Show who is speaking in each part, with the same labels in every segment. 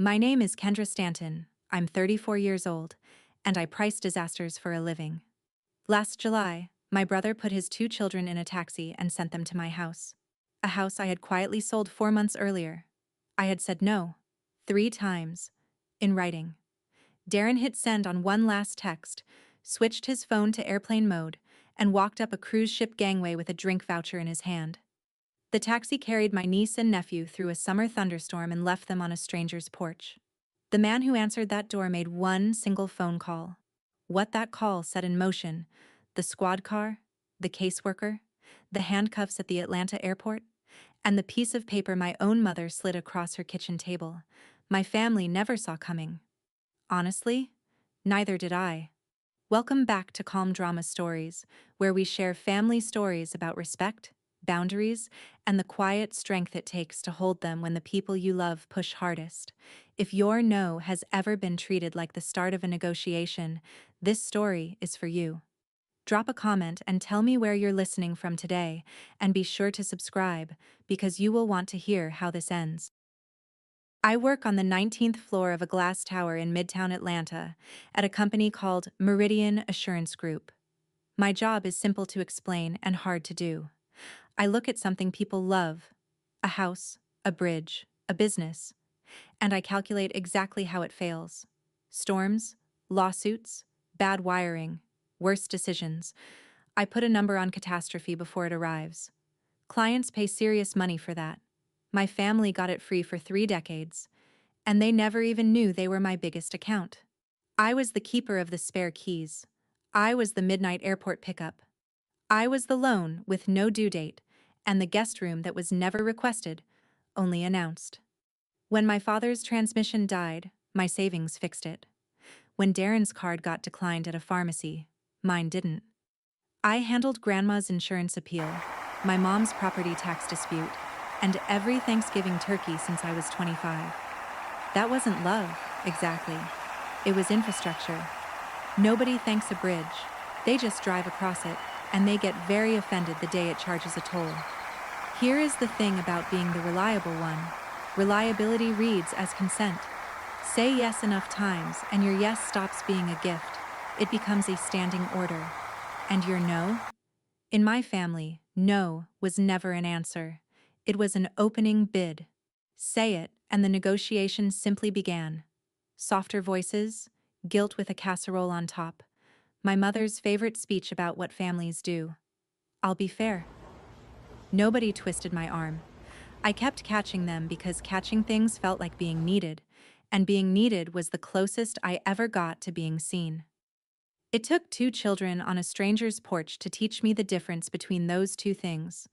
Speaker 1: My name is Kendra Stanton. I'm 34 years old, and I price disasters for a living. Last July, my brother put his two children in a taxi and sent them to my house. A house I had quietly sold 4 months earlier. I had said no 3 times, in writing. Darren hit send on one last text, switched his phone to airplane mode, and walked up a cruise ship gangway with a drink voucher in his hand. The taxi carried my niece and nephew through a summer thunderstorm and left them on a stranger's porch. The man who answered that door made one single phone call. What that call set in motion, the squad car, the caseworker, the handcuffs at the Atlanta airport, and the piece of paper my own mother slid across her kitchen table, my family never saw coming. Honestly, neither did I. Welcome back to Calm Drama Stories, where we share family stories about respect, boundaries, and the quiet strength it takes to hold them when the people you love push hardest. If your no has ever been treated like the start of a negotiation, this story is for you. Drop a comment and tell me where you're listening from today, and be sure to subscribe, because you will want to hear how this ends. I work on the 19th floor of a glass tower in Midtown Atlanta at a company called Meridian Assurance Group. My job is simple to explain and hard to do. I look at something people love, a house, a bridge, a business, and I calculate exactly how it fails. Storms, lawsuits, bad wiring, worse decisions. I put a number on catastrophe before it arrives. Clients pay serious money for that. My family got it free for 3 decades, and they never even knew they were my biggest account. I was the keeper of the spare keys. I was the midnight airport pickup. I was the loan with no due date, and the guest room that was never requested, only announced. When my father's transmission died, my savings fixed it. When Darren's card got declined at a pharmacy, mine didn't. I handled Grandma's insurance appeal, my mom's property tax dispute, and every Thanksgiving turkey since I was 25. That wasn't love, exactly. It was infrastructure. Nobody thanks a bridge. They just drive across it, and they get very offended the day it charges a toll. Here is the thing about being the reliable one. Reliability reads as consent. Say yes enough times, and your yes stops being a gift. It becomes a standing order. And your no? In my family, no was never an answer. It was an opening bid. Say it, and the negotiation simply began. Softer voices, guilt with a casserole on top. My mother's favorite speech about what families do. I'll be fair. Nobody twisted my arm. I kept catching them because catching things felt like being needed, and being needed was the closest I ever got to being seen. It took 2 children on a stranger's porch to teach me the difference between those two things.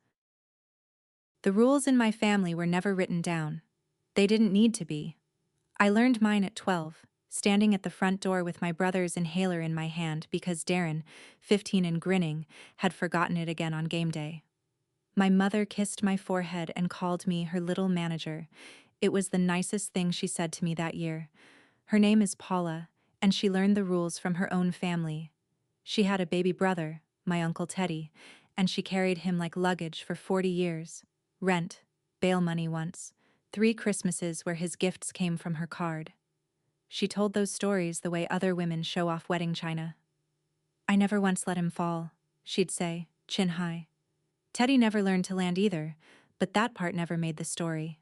Speaker 1: The rules in my family were never written down. They didn't need to be. I learned mine at 12, standing at the front door with my brother's inhaler in my hand because Darren, 15 and grinning, had forgotten it again on game day. My mother kissed my forehead and called me her little manager. It was the nicest thing she said to me that year. Her name is Paula, and she learned the rules from her own family. She had a baby brother, my Uncle Teddy, and she carried him like luggage for 40 years. Rent, bail money once, 3 Christmases where his gifts came from her card. She told those stories the way other women show off wedding china. I never once let him fall, she'd say, chin high. Teddy never learned to land either, but that part never made the story.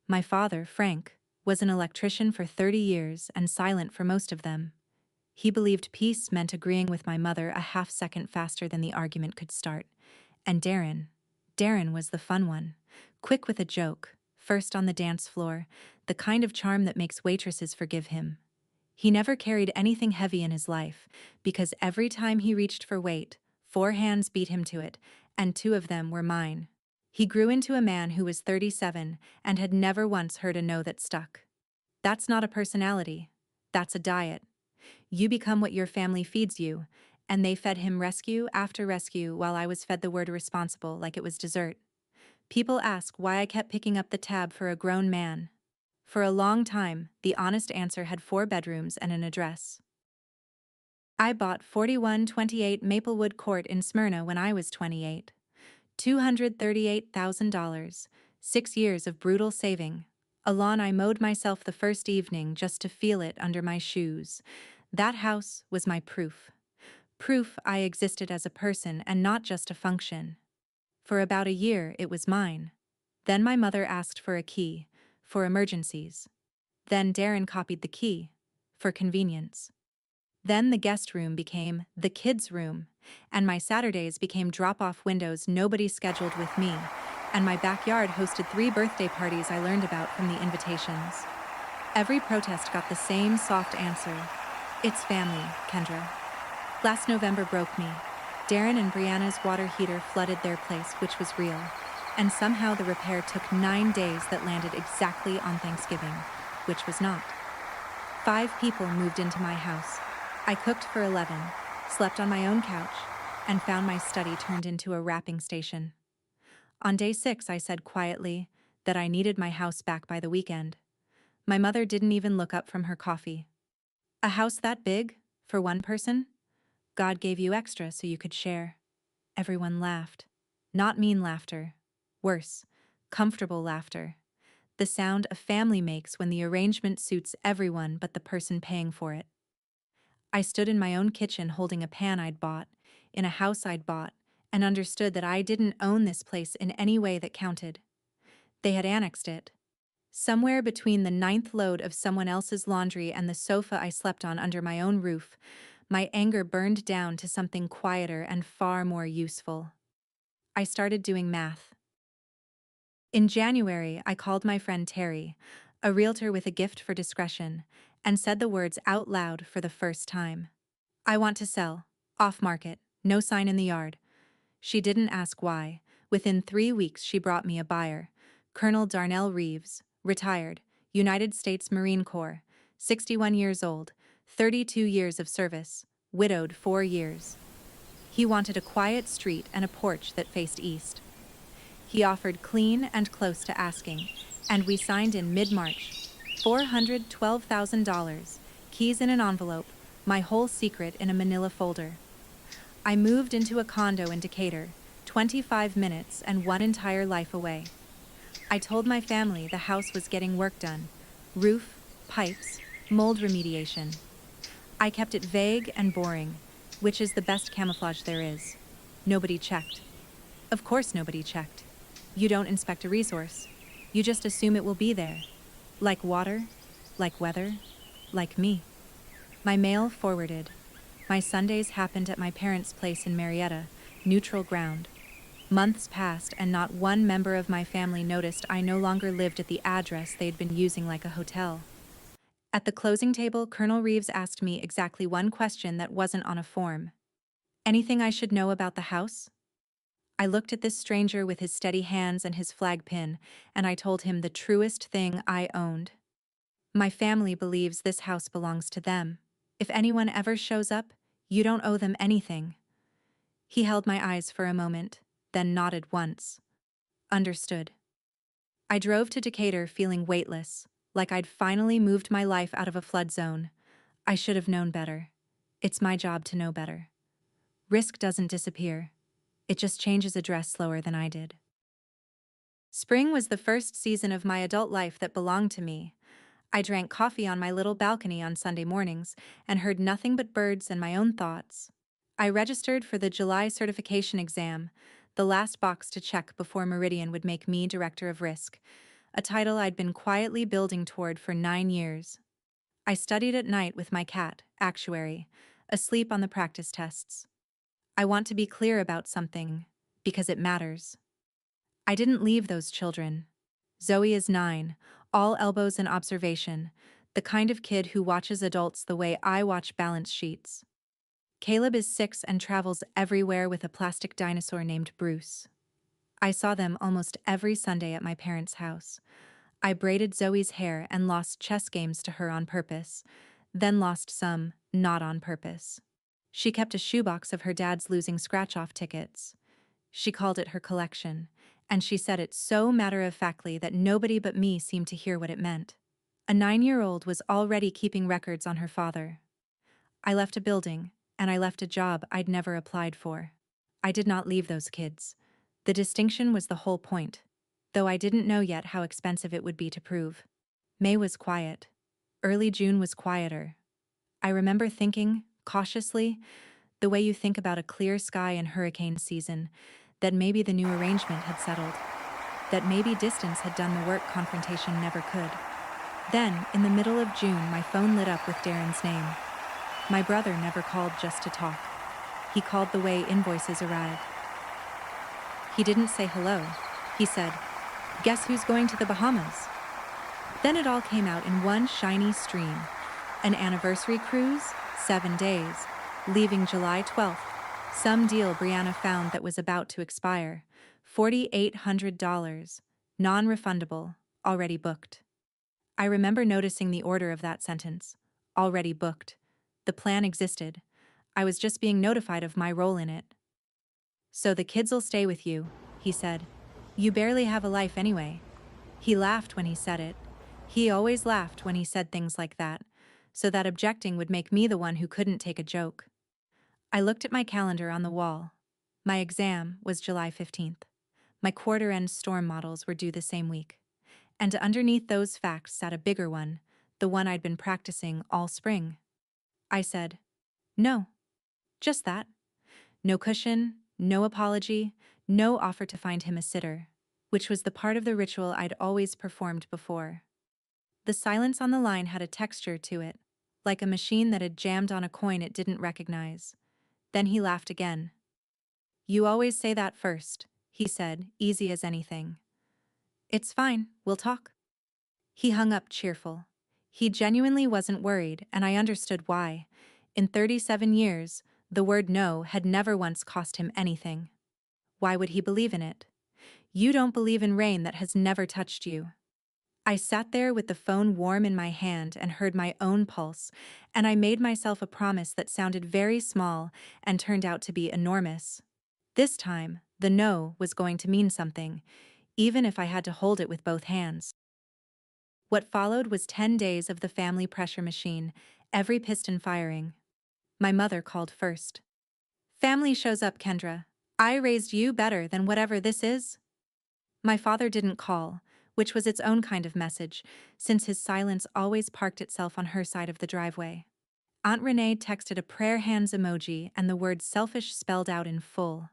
Speaker 1: My father, Frank, was an electrician for 30 years and silent for most of them. He believed peace meant agreeing with my mother a half-second faster than the argument could start. And Darren was the fun one, quick with a joke, first on the dance floor, the kind of charm that makes waitresses forgive him. He never carried anything heavy in his life, because every time he reached for weight, 4 hands beat him to it, and 2 of them were mine. He grew into a man who was 37 and had never once heard a no that stuck. That's not a personality. That's a diet. You become what your family feeds you, and they fed him rescue after rescue while I was fed the word responsible like it was dessert. People ask why I kept picking up the tab for a grown man. For a long time, the honest answer had 4 bedrooms and an address. I bought 4128 Maplewood Court in Smyrna when I was 28. $238,000, 6 years of brutal saving, A lawn I mowed myself the first evening just to feel it under my shoes. That house was my proof. Proof I existed as a person and not just a function. For about a year, it was mine. Then my mother asked for a key, for emergencies. Then Darren copied the key, for convenience. Then the guest room became the kids' room, and my Saturdays became drop-off windows nobody scheduled with me, and my backyard hosted 3 birthday parties I learned about from the invitations. Every protest got the same soft answer. It's family, Kendra. Last November broke me. Darren and Brianna's water heater flooded their place, which was real. And somehow the repair took 9 days that landed exactly on Thanksgiving, which was not. 5 people moved into my house. I cooked for 11, slept on my own couch, and found my study turned into a wrapping station. On day 6, I said quietly that I needed my house back by the weekend. My mother didn't even look up from her coffee. A house that big? For one person? God gave you extra so you could share. Everyone laughed. Not mean laughter. Worse, comfortable laughter. The sound a family makes when the arrangement suits everyone but the person paying for it. I stood in my own kitchen holding a pan I'd bought, in a house I'd bought, and understood that I didn't own this place in any way that counted. They had annexed it. Somewhere between the 9th load of someone else's laundry and the sofa I slept on under my own roof, my anger burned down to something quieter and far more useful. I started doing math. In January, I called my friend Terry, a realtor with a gift for discretion, and said the words out loud for the first time. I want to sell. Off market. No sign in the yard. She didn't ask why. Within 3 weeks, she brought me a buyer. Colonel Darnell Reeves, retired, United States Marine Corps, 61 years old, 32 years of service, widowed 4 years. He wanted a quiet street and a porch that faced east. He offered clean and close to asking, and we signed in mid-March. $412,000, keys in an envelope, my whole secret in a manila folder. I moved into a condo in Decatur, 25 minutes and one entire life away. I told my family the house was getting work done. Roof, pipes, mold remediation. I kept it vague and boring, which is the best camouflage there is. Nobody checked. Of course nobody checked. You don't inspect a resource. You just assume it will be there. Like water, like weather, like me. My mail forwarded. My Sundays happened at my parents' place in Marietta, neutral ground. Months passed and not one member of my family noticed I no longer lived at the address they'd been using like a hotel. At the closing table, Colonel Reeves asked me exactly one question that wasn't on a form. Anything I should know about the house? I looked at this stranger with his steady hands and his flag pin, and I told him the truest thing I owned. My family believes this house belongs to them. If anyone ever shows up, you don't owe them anything. He held my eyes for a moment, then nodded once. Understood. I drove to Decatur feeling weightless, like I'd finally moved my life out of a flood zone. I should have known better. It's my job to know better. Risk doesn't disappear. It just changes address slower than I did. Spring was the first season of my adult life that belonged to me. I drank coffee on my little balcony on Sunday mornings and heard nothing but birds and my own thoughts. I registered for the July certification exam, the last box to check before Meridian would make me Director of Risk, a title I'd been quietly building toward for 9 years. I studied at night with my cat, Actuary, asleep on the practice tests. I want to be clear about something, because it matters. I didn't leave those children. Zoe is 9, all elbows and observation, the kind of kid who watches adults the way I watch balance sheets. Caleb is 6 and travels everywhere with a plastic dinosaur named Bruce. I saw them almost every Sunday at my parents' house. I braided Zoe's hair and lost chess games to her on purpose, then lost some, not on purpose. She kept a shoebox of her dad's losing scratch-off tickets. She called it her collection, and she said it so matter-of-factly that nobody but me seemed to hear what it meant. A 9-year-old was already keeping records on her father. I left a building, and I left a job I'd never applied for. I did not leave those kids. The distinction was the whole point, though I didn't know yet how expensive it would be to prove. May was quiet. Early June was quieter. I remember thinking, cautiously, the way you think about a clear sky in hurricane season, that maybe the new arrangement had settled, that maybe distance had done the work confrontation never could. Then, in the middle of June, my phone lit up with Darren's name. My brother never called just to talk. He called the way invoices arrived. He didn't say hello. He said, "Guess who's going to the Bahamas?" Then it all came out in one shiny stream. An anniversary cruise, 7 days, leaving July 12th. Some deal Brianna found that was about to expire. $4,800, non-refundable, already booked. I remember noticing the order of that sentence. Already booked. The plan existed. I was just being notified of my role in it. "So the kids'll stay with you," he said. "You barely have a life anyway." He laughed when he said it. He always laughed when he said things like that, so that objecting would make me the one who couldn't take a joke. I looked at my calendar on the wall. My exam was July 15th. My quarter-end storm models were due the same week. And underneath those facts sat a bigger one, the one I'd been practicing all spring. I said, "No. Just that. No cushion, no apology, no offer to find him a sitter," which was the part of the ritual I'd always performed before. The silence on the line had a texture to it, like a machine that had jammed on a coin it didn't recognize. Then he laughed again. "You always say that first," he said, easy as anything. "It's fine, we'll talk." He hung up cheerful. He genuinely wasn't worried, and I understood why. In 37 years, the word no had never once cost him anything. Why would he believe in it? You don't believe in rain that has never touched you. I sat there with the phone warm in my hand and heard my own pulse, and I made myself a promise that sounded very small and turned out to be enormous. This time, the no was going to mean something, even if I had to hold it with both hands. What followed was 10 days of the family pressure machine, every piston firing. My mother called first. "Family shows up, Kendra. I raised you better than whatever this is." My father didn't call, which was its own kind of message, since his silence always parked itself on her side of the driveway. Aunt Renee texted a prayer hands emoji and the word selfish spelled out in full.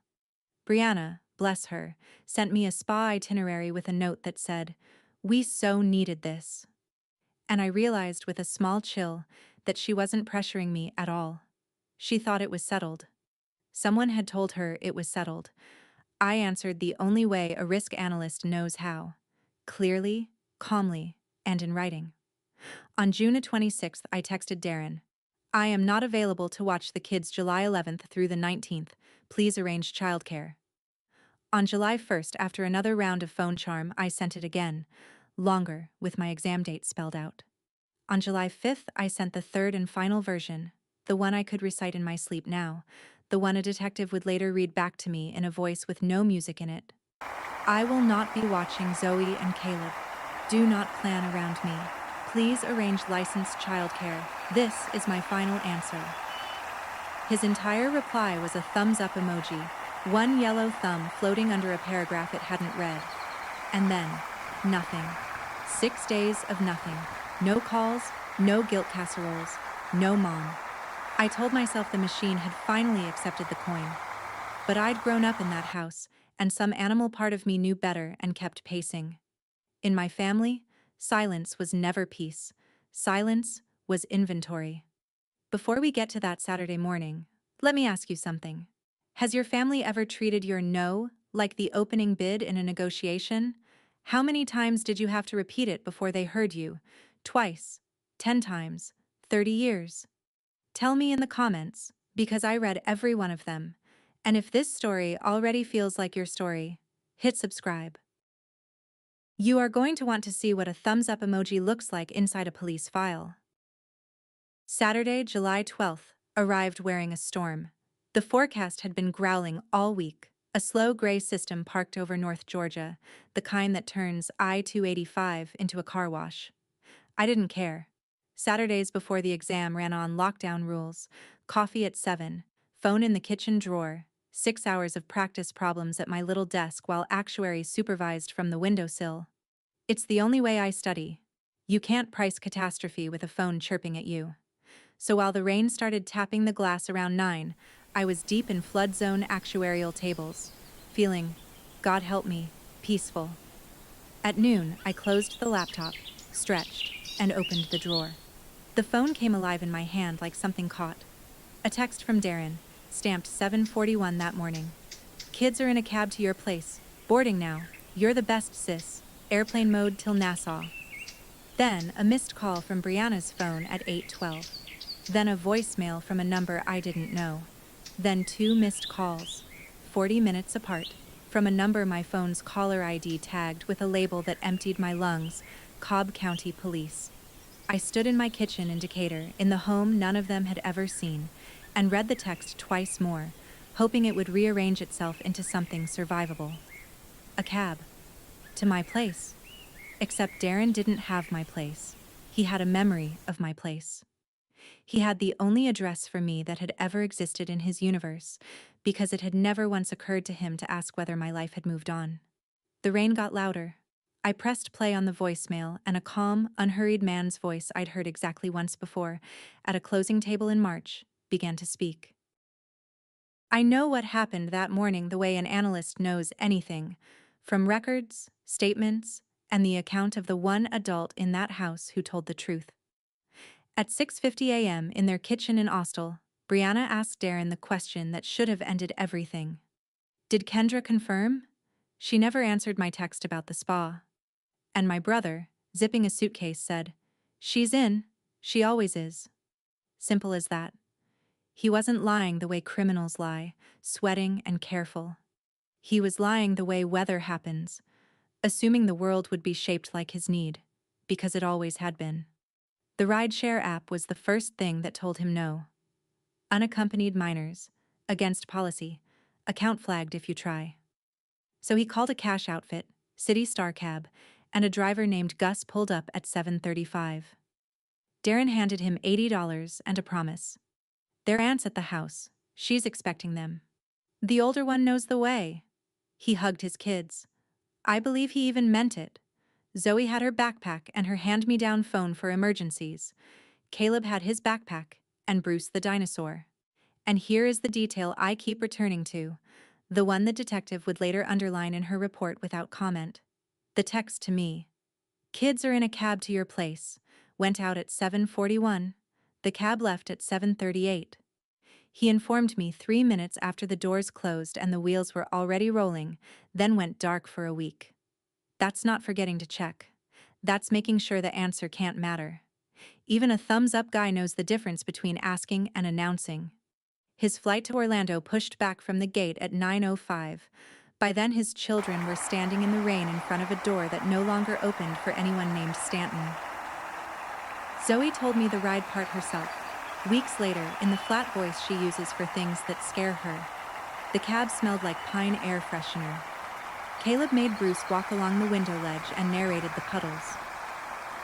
Speaker 1: Brianna, bless her, sent me a spa itinerary with a note that said, "We so needed this." And I realized with a small chill that she wasn't pressuring me at all. She thought it was settled. Someone had told her it was settled. I answered the only way a risk analyst knows how. Clearly, calmly, and in writing. On June 26th, I texted Darren. "I am not available to watch the kids July 11th through the 19th. Please arrange childcare." On July 1st, after another round of phone charm, I sent it again, longer, with my exam date spelled out. On July 5th, I sent the third and final version, the one I could recite in my sleep now, the one a detective would later read back to me in a voice with no music in it. "I will not be watching Zoe and Caleb. Do not plan around me. Please arrange licensed childcare. This is my final answer." His entire reply was a thumbs up emoji, one yellow thumb floating under a paragraph it hadn't read. And then, nothing. 6 days of nothing. No calls, no guilt casseroles, no mom. I told myself the machine had finally accepted the coin. But I'd grown up in that house, and some animal part of me knew better and kept pacing. In my family, silence was never peace. Silence was inventory. Before we get to that Saturday morning, let me ask you something. Has your family ever treated your no like the opening bid in a negotiation? How many times did you have to repeat it before they heard you? Twice, 10 times, 30 years? Tell me in the comments, because I read every one of them. And if this story already feels like your story, hit subscribe. You are going to want to see what a thumbs up emoji looks like inside a police file. Saturday, July 12th, arrived wearing a storm. The forecast had been growling all week. A slow gray system parked over North Georgia, the kind that turns I-285 into a car wash. I didn't care. Saturdays before the exam ran on lockdown rules, coffee at 7, phone in the kitchen drawer, 6 hours of practice problems at my little desk while actuaries supervised from the windowsill. It's the only way I study. You can't price catastrophe with a phone chirping at you. So while the rain started tapping the glass around 9, I was deep in flood zone actuarial tables, feeling, God help me, peaceful. At noon, I closed the laptop, stretched, and opened the drawer. The phone came alive in my hand like something caught. A text from Darren, stamped 7:41 that morning. Kids are in a cab to your place. Boarding now. You're the best, sis. Airplane mode till Nassau. Then a missed call from Brianna's phone at 8:12. Then a voicemail from a number I didn't know. Then 2 missed calls, 40 minutes apart, from a number my phone's caller ID tagged with a label that emptied my lungs, Cobb County Police. I stood in my kitchen in Decatur, in the home none of them had ever seen, and read the text twice more, hoping it would rearrange itself into something survivable. A cab. To my place. Except Darren didn't have my place. He had a memory of my place. He had the only address for me that had ever existed in his universe, because it had never once occurred to him to ask whether my life had moved on. The rain got louder. I pressed play on the voicemail, and a calm, unhurried man's voice I'd heard exactly once before, at a closing table in March, began to speak. I know what happened that morning the way an analyst knows anything, from records, statements, and the account of the one adult in that house who told the truth. At 6:50 a.m. in their kitchen in Austell, Brianna asked Darren the question that should have ended everything. Did Kendra confirm? She never answered my text about the spa. And my brother, zipping a suitcase, said, She's in, she always is. Simple as that. He wasn't lying the way criminals lie, sweating and careful. He was lying the way weather happens, assuming the world would be shaped like his need, because it always had been. The rideshare app was the first thing that told him no. Unaccompanied minors, against policy, account flagged if you try. So he called a cash outfit, City Star Cab, and a driver named Gus pulled up at 7:35. Darren handed him $80 and a promise. Their aunt's at the house. She's expecting them. The older one knows the way. He hugged his kids. I believe he even meant it. Zoe had her backpack and her hand-me-down phone for emergencies. Caleb had his backpack, and Bruce the dinosaur. And here is the detail I keep returning to, the one the detective would later underline in her report without comment. The text to me. Kids are in a cab to your place. Went out at 7:41. The cab left at 7:38. He informed me 3 minutes after the doors closed and the wheels were already rolling, then went dark for a week. That's not forgetting to check. That's making sure the answer can't matter. Even a thumbs-up guy knows the difference between asking and announcing. His flight to Orlando pushed back from the gate at 9:05. By then his children were standing in the rain in front of a door that no longer opened for anyone named Stanton. Zoe told me the ride part herself, weeks later, in the flat voice she uses for things that scare her. The cab smelled like pine air freshener. Caleb made Bruce walk along the window ledge and narrated the puddles.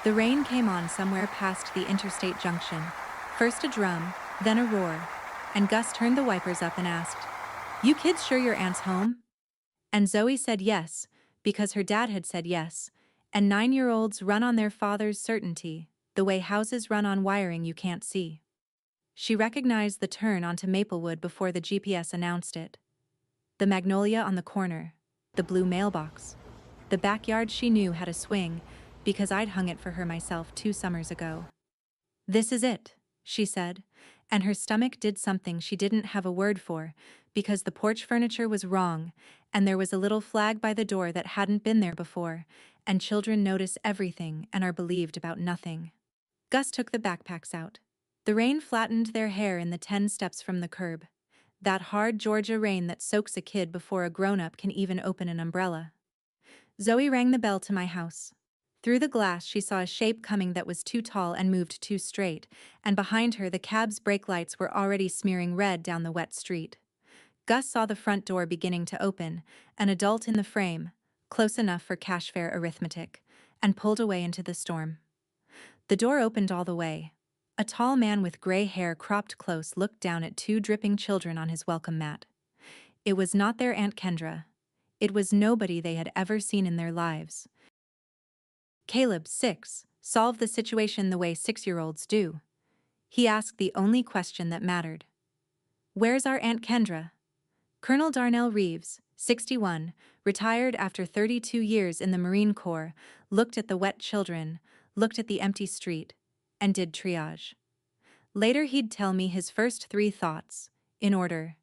Speaker 1: The rain came on somewhere past the interstate junction, first a drum, then a roar, and Gus turned the wipers up and asked, You kids sure your aunt's home? And Zoe said yes, because her dad had said yes, and 9-year-olds run on their father's certainty, the way houses run on wiring you can't see. She recognized the turn onto Maplewood before the GPS announced it. The magnolia on the corner, the blue mailbox. The backyard she knew had a swing, because I'd hung it for her myself 2 summers ago. This is it, she said, and her stomach did something she didn't have a word for, because the porch furniture was wrong, and there was a little flag by the door that hadn't been there before, and children notice everything and are believed about nothing. Gus took the backpacks out. The rain flattened their hair in the 10 steps from the curb. That hard Georgia rain that soaks a kid before a grown-up can even open an umbrella. Zoe rang the bell to my house. Through the glass she saw a shape coming that was too tall and moved too straight, and behind her the cab's brake lights were already smearing red down the wet street. Gus saw the front door beginning to open, an adult in the frame, close enough for cash fare arithmetic, and pulled away into the storm. The door opened all the way. A tall man with gray hair cropped close looked down at 2 dripping children on his welcome mat. It was not their Aunt Kendra. It was nobody they had ever seen in their lives. Caleb, 6, solve the situation the way 6-year-olds do. He asked the only question that mattered. Where's our Aunt Kendra? Colonel Darnell Reeves, 61, retired after 32 years in the Marine Corps, looked at the wet children, looked at the empty street, and did triage. Later he'd tell me his first 3 thoughts, in order: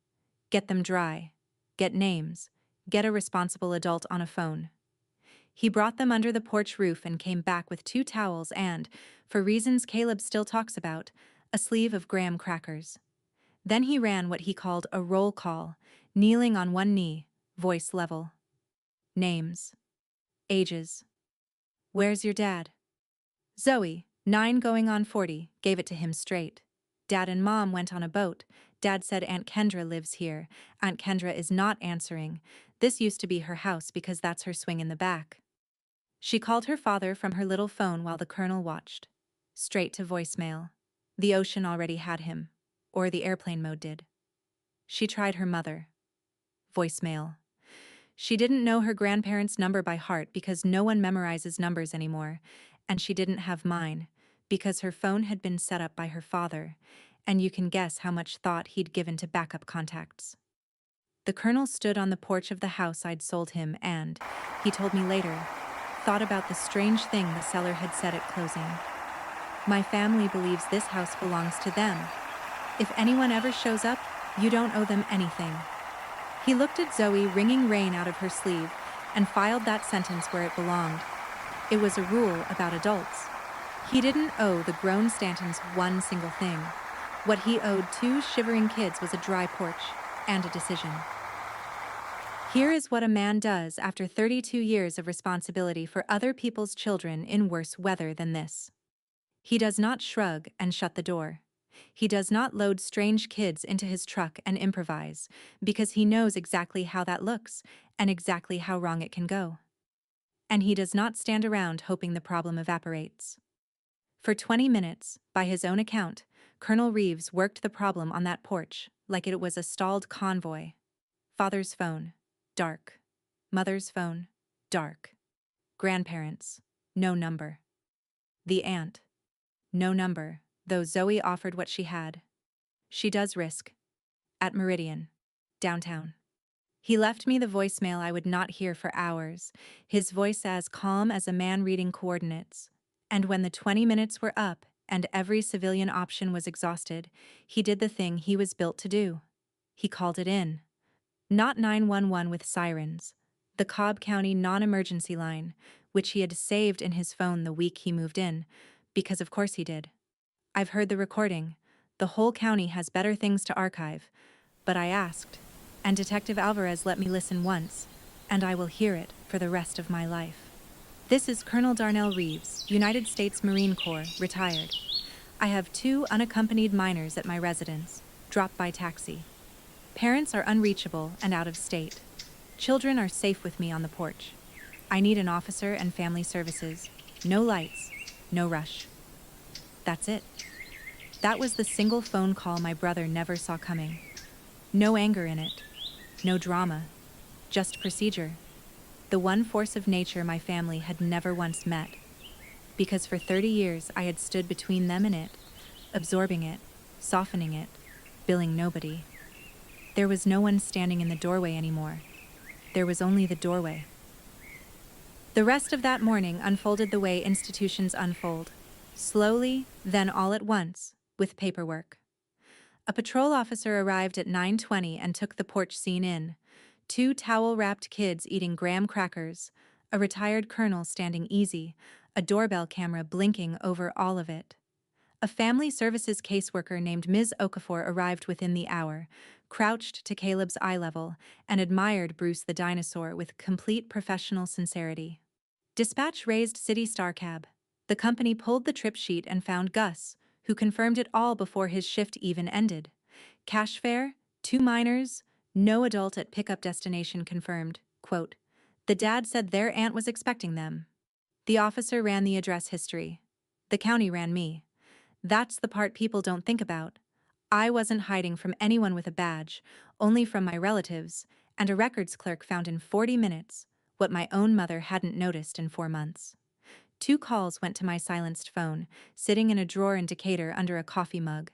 Speaker 1: get them dry, get names, get a responsible adult on a phone. He brought them under the porch roof and came back with 2 towels and, for reasons Caleb still talks about, a sleeve of graham crackers. Then he ran what he called a roll call, kneeling on one knee, voice level. Names. Ages. Where's your dad? Zoe, 9 going on 40, gave it to him straight. Dad and Mom went on a boat. Dad said Aunt Kendra lives here. Aunt Kendra is not answering. This used to be her house because that's her swing in the back. She called her father from her little phone while the colonel watched. Straight to voicemail. The ocean already had him. Or the airplane mode did. She tried her mother. Voicemail. She didn't know her grandparents' number by heart because no one memorizes numbers anymore, and she didn't have mine because her phone had been set up by her father, and you can guess how much thought he'd given to backup contacts. The colonel stood on the porch of the house I'd sold him and, he told me later, thought about the strange thing the seller had said at closing. My family believes this house belongs to them. If anyone ever shows up, you don't owe them anything. He looked at Zoe wringing rain out of her sleeve and filed that sentence where it belonged. It was a rule about adults. He didn't owe the grown Stantons one single thing. What he owed 2 shivering kids was a dry porch and a decision. Here is what a man does after 32 years of responsibility for other people's children in worse weather than this. He does not shrug and shut the door. He does not load strange kids into his truck and improvise, because he knows exactly how that looks and exactly how wrong it can go. And he does not stand around hoping the problem evaporates. For 20 minutes, by his own account, Colonel Reeves worked the problem on that porch like it was a stalled convoy. Father's phone, dark. Mother's phone, dark. Grandparents, no number. The aunt, no number, though Zoe offered what she had. She does risk. At Meridian. Downtown. He left me the voicemail I would not hear for hours, his voice as calm as a man reading coordinates. And when the 20 minutes were up and every civilian option was exhausted, he did the thing he was built to do. He called it in. Not 911 with sirens. The Cobb County non-emergency line, which he had saved in his phone the week he moved in, because of course he did. I've heard the recording. The whole county has better things to archive. But I asked, and Detective Alvarez let me listen once, and I will hear it for the rest of my life. This is Colonel Darnell Reeves, United States Marine Corps, retired. I have 2 unaccompanied minors at my residence, dropped by taxi. Parents are unreachable and out of state. Children are safe with me on the porch. I need an officer and family services. No lights, no rush. That's it. That was the single phone call my brother never saw coming. No anger in it. No drama. Just procedure. The one force of nature my family had never once met. Because for 30 years I had stood between them and it, absorbing it, softening it, billing nobody. There was no one standing in the doorway anymore. There was only the doorway. The rest of that morning unfolded the way institutions unfold. Slowly, then all at once, with paperwork. A patrol officer arrived at 9:20 and took the porch scene in. 2 towel-wrapped kids eating graham crackers, a retired colonel standing easy, a doorbell camera blinking over all of it. A family services caseworker named Ms. Okafor arrived within the hour, crouched to Caleb's eye level, and admired Bruce the dinosaur with complete professional sincerity. Dispatch raised City Star Cab. The company pulled the trip sheet and found Gus, who confirmed it all before his shift even ended. Cash fare, 2 minors, no adult at pickup destination confirmed. Quote, the dad said their aunt was expecting them. The officer ran the address history. The county ran me. That's the part people don't think about. I wasn't hiding from anyone with a badge, only from my relatives, and a records clerk found in 40 minutes what my own mother hadn't noticed in 4 months. 2 calls went to my silenced phone, sitting in a drawer in Decatur under a coffee mug.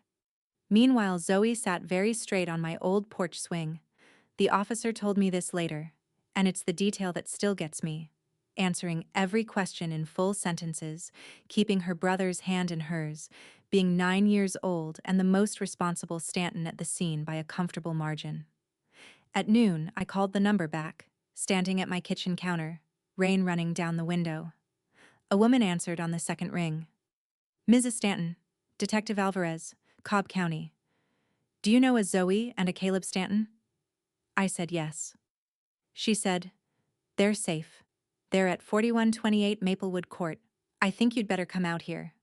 Speaker 1: Meanwhile, Zoe sat very straight on my old porch swing. The officer told me this later, and it's the detail that still gets me. Answering every question in full sentences, keeping her brother's hand in hers, being 9 years old and the most responsible Stanton at the scene by a comfortable margin. At noon, I called the number back, standing at my kitchen counter, rain running down the window. A woman answered on the second ring. Mrs. Stanton, Detective Alvarez, Cobb County. Do you know a Zoe and a Caleb Stanton? I said yes. She said, they're safe. They're at 4128 Maplewood Court. I think you'd better come out here.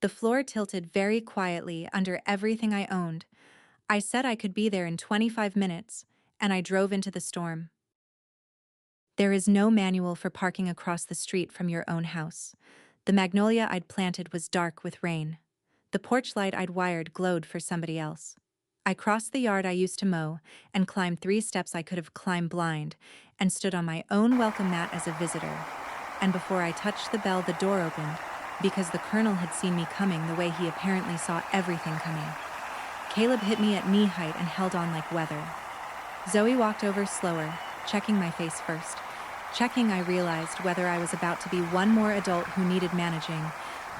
Speaker 1: The floor tilted very quietly under everything I owned. I said I could be there in 25 minutes, and I drove into the storm. There is no manual for parking across the street from your own house. The magnolia I'd planted was dark with rain. The porch light I'd wired glowed for somebody else. I crossed the yard I used to mow and climbed 3 steps I could have climbed blind and stood on my own welcome mat as a visitor. And before I touched the bell, the door opened, because the colonel had seen me coming the way he apparently saw everything coming. Caleb hit me at knee height and held on like weather. Zoe walked over slower, checking my face first. Checking, I realized whether I was about to be one more adult who needed managing,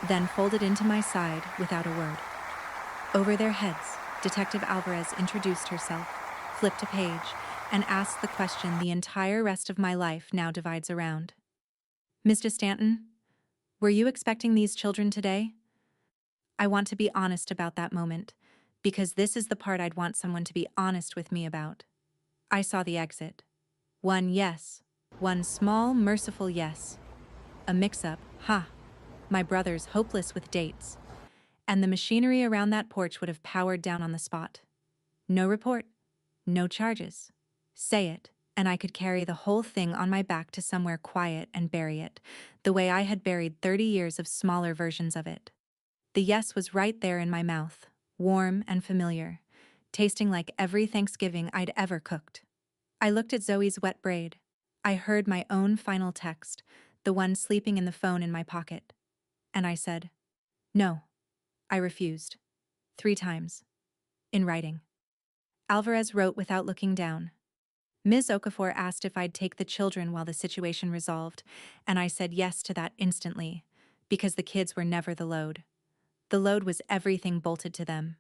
Speaker 1: then folded into my side without a word. Over their heads, Detective Alvarez introduced herself, flipped a page, and asked the question the entire rest of my life now divides around. Mr. Stanton, were you expecting these children today? I want to be honest about that moment, because this is the part I'd want someone to be honest with me about. I saw the exit. One yes. One small, merciful yes. A mix-up, my brother's hopeless with dates. And the machinery around that porch would have powered down on the spot. No report. No charges. Say it, and I could carry the whole thing on my back to somewhere quiet and bury it, the way I had buried 30 years of smaller versions of it. The yes was right there in my mouth, warm and familiar, tasting like every Thanksgiving I'd ever cooked. I looked at Zoe's wet braid. I heard my own final text, the one sleeping in the phone in my pocket. And I said, no. I refused. 3 times. In writing. Alvarez wrote without looking down. Ms. Okafor asked if I'd take the children while the situation resolved, and I said yes to that instantly, because the kids were never the load. The load was everything bolted to them.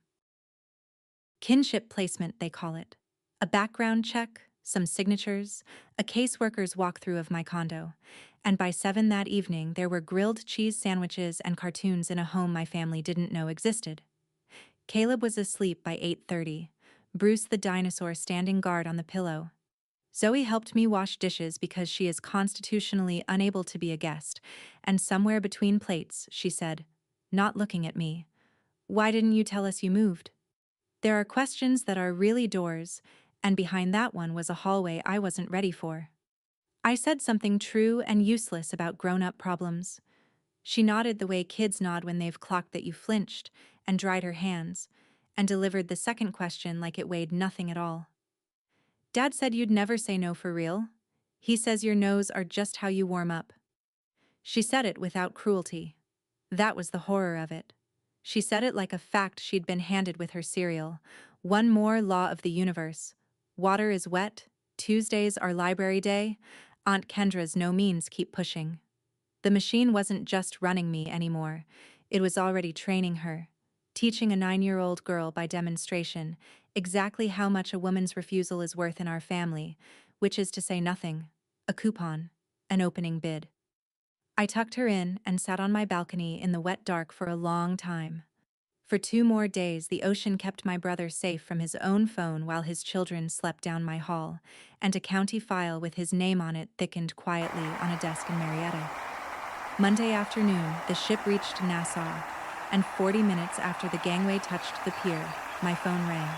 Speaker 1: Kinship placement, they call it. A background check, some signatures, a caseworker's walkthrough of my condo, and by 7 that evening there were grilled cheese sandwiches and cartoons in a home my family didn't know existed. Caleb was asleep by 8:30, Bruce the dinosaur standing guard on the pillow. Zoe helped me wash dishes because she is constitutionally unable to be a guest, and somewhere between plates, she said, not looking at me, why didn't you tell us you moved? There are questions that are really doors, and behind that one was a hallway I wasn't ready for. I said something true and useless about grown-up problems. She nodded the way kids nod when they've clocked that you flinched, and dried her hands, and delivered the second question like it weighed nothing at all. Dad said you'd never say no for real. He says your no's are just how you warm up. She said it without cruelty. That was the horror of it. She said it like a fact she'd been handed with her cereal. One more law of the universe. Water is wet. Tuesdays are library day. Aunt Kendra's no means keep pushing. The machine wasn't just running me anymore. It was already training her. Teaching a 9-year-old girl by demonstration exactly how much a woman's refusal is worth in our family, which is to say nothing. A coupon. An opening bid. I tucked her in and sat on my balcony in the wet dark for a long time. For 2 more days, the ocean kept my brother safe from his own phone while his children slept down my hall, and a county file with his name on it thickened quietly on a desk in Marietta. Monday afternoon, the ship reached Nassau, and 40 minutes after the gangway touched the pier, my phone rang.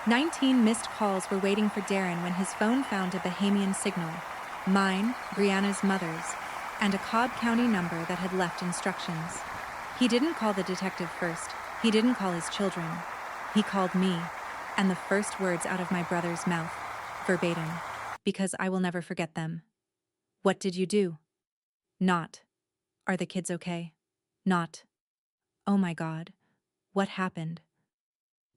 Speaker 1: 19 missed calls were waiting for Darren when his phone found a Bahamian signal, mine, Brianna's mother's, and a Cobb County number that had left instructions. He didn't call the detective first. He didn't call his children. He called me, and the first words out of my brother's mouth, verbatim, because I will never forget them. What did you do? Not. Are the kids okay? Not. Oh my God. What happened?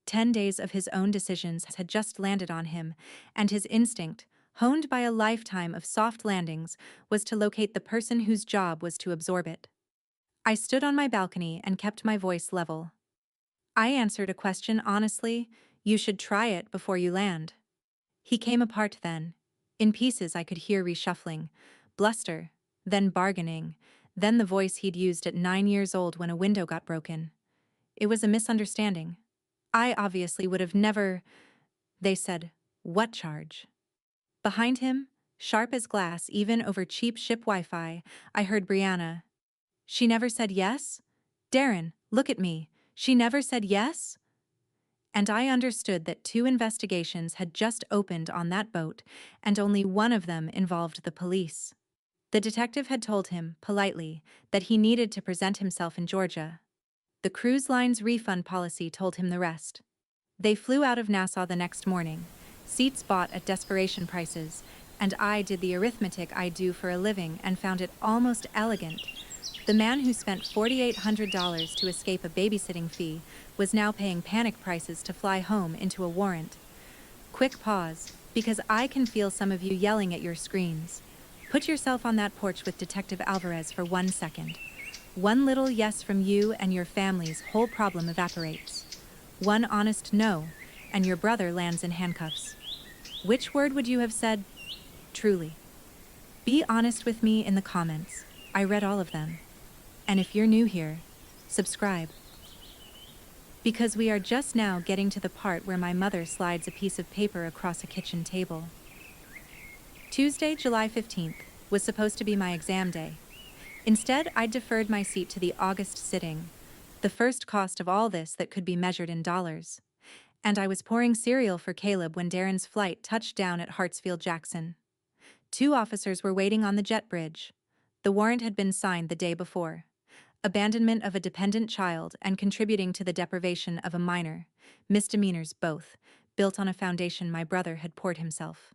Speaker 1: 10 days of his own decisions had just landed on him, and his instinct, honed by a lifetime of soft landings, was to locate the person whose job was to absorb it. I stood on my balcony and kept my voice level. I answered a question honestly. You should try it before you land. He came apart then. In pieces I could hear reshuffling, bluster, then bargaining, then the voice he'd used at 9 years old when a window got broken. It was a misunderstanding. I obviously would have never. They said, what charge? Behind him, sharp as glass even over cheap ship Wi-Fi, I heard Brianna. She never said yes? Darren, look at me. She never said yes? And I understood that 2 investigations had just opened on that boat, and only one of them involved the police. The detective had told him, politely, that he needed to present himself in Georgia. The cruise line's refund policy told him the rest. They flew out of Nassau the next morning, seats bought at desperation prices, and I did the arithmetic I do for a living and found it almost elegant. The man who spent $4,800 to escape a babysitting fee was now paying panic prices to fly home into a warrant. Quick pause, because I can feel some of you yelling at your screens. Put yourself on that porch with Detective Alvarez for 1 second. One little yes from you and your family's whole problem evaporates. One honest no, and your brother lands in handcuffs. Which word would you have said? Truly. Be honest with me in the comments. I read all of them. And if you're new here, subscribe. Because we are just now getting to the part where my mother slides a piece of paper across a kitchen table. Tuesday, July 15th, was supposed to be my exam day. Instead, I deferred my seat to the August sitting, the first cost of all this that could be measured in dollars. And I was pouring cereal for Caleb when Darren's flight touched down at Hartsfield-Jackson. 2 officers were waiting on the jet bridge. The warrant had been signed the day before. Abandonment of a dependent child and contributing to the deprivation of a minor, misdemeanors both, built on a foundation my brother had poured himself.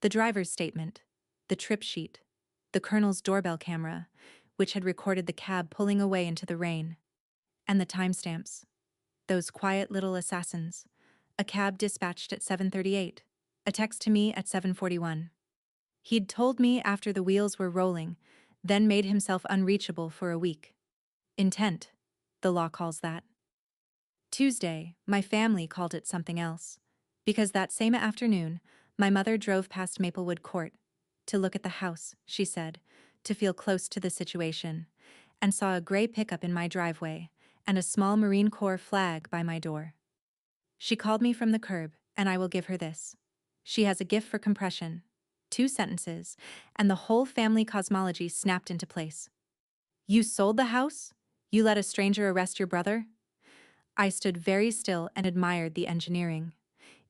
Speaker 1: The driver's statement, the trip sheet, the colonel's doorbell camera, which had recorded the cab pulling away into the rain, and the timestamps. Those quiet little assassins. A cab dispatched at 7:38, a text to me at 7:41. He'd told me after the wheels were rolling, then made himself unreachable for a week. Intent, the law calls that. Tuesday, my family called it something else, because that same afternoon, my mother drove past Maplewood Court to look at the house, she said, to feel close to the situation, and saw a gray pickup in my driveway and a small Marine Corps flag by my door. She called me from the curb, and I will give her this. She has a gift for compression. 2 sentences, and the whole family cosmology snapped into place. You sold the house? You let a stranger arrest your brother? I stood very still and admired the engineering.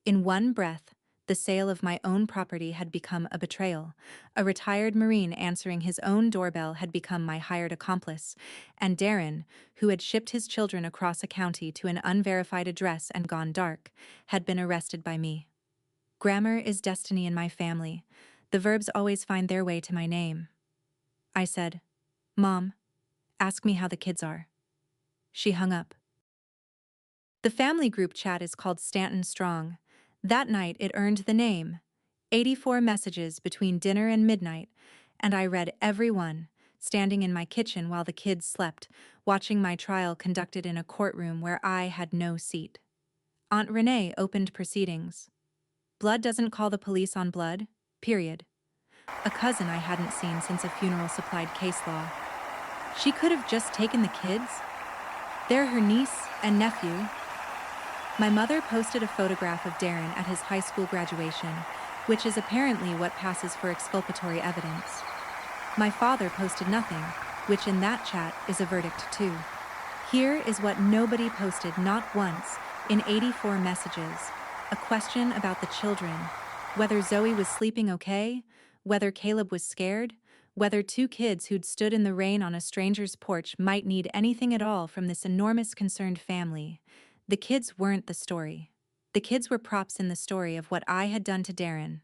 Speaker 1: In one breath, the sale of my own property had become a betrayal. A retired Marine answering his own doorbell had become my hired accomplice, and Darren, who had shipped his children across a county to an unverified address and gone dark, had been arrested by me. Grammar is destiny in my family. The verbs always find their way to my name. I said, Mom, ask me how the kids are. She hung up. The family group chat is called Stanton Strong. That night it earned the name. 84 messages between dinner and midnight, and I read every one, standing in my kitchen while the kids slept, watching my trial conducted in a courtroom where I had no seat. Aunt Renee opened proceedings. Blood doesn't call the police on blood, period. A cousin I hadn't seen since a funeral supplied case law. She could have just taken the kids. They're her niece and nephew. My mother posted a photograph of Darren at his high school graduation, which is apparently what passes for exculpatory evidence. My father posted nothing, which in that chat is a verdict too. Here is what nobody posted not once in 84 messages. A question about the children, whether Zoe was sleeping okay, whether Caleb was scared, whether 2 kids who'd stood in the rain on a stranger's porch might need anything at all from this enormous concerned family. The kids weren't the story. The kids were props in the story of what I had done to Darren.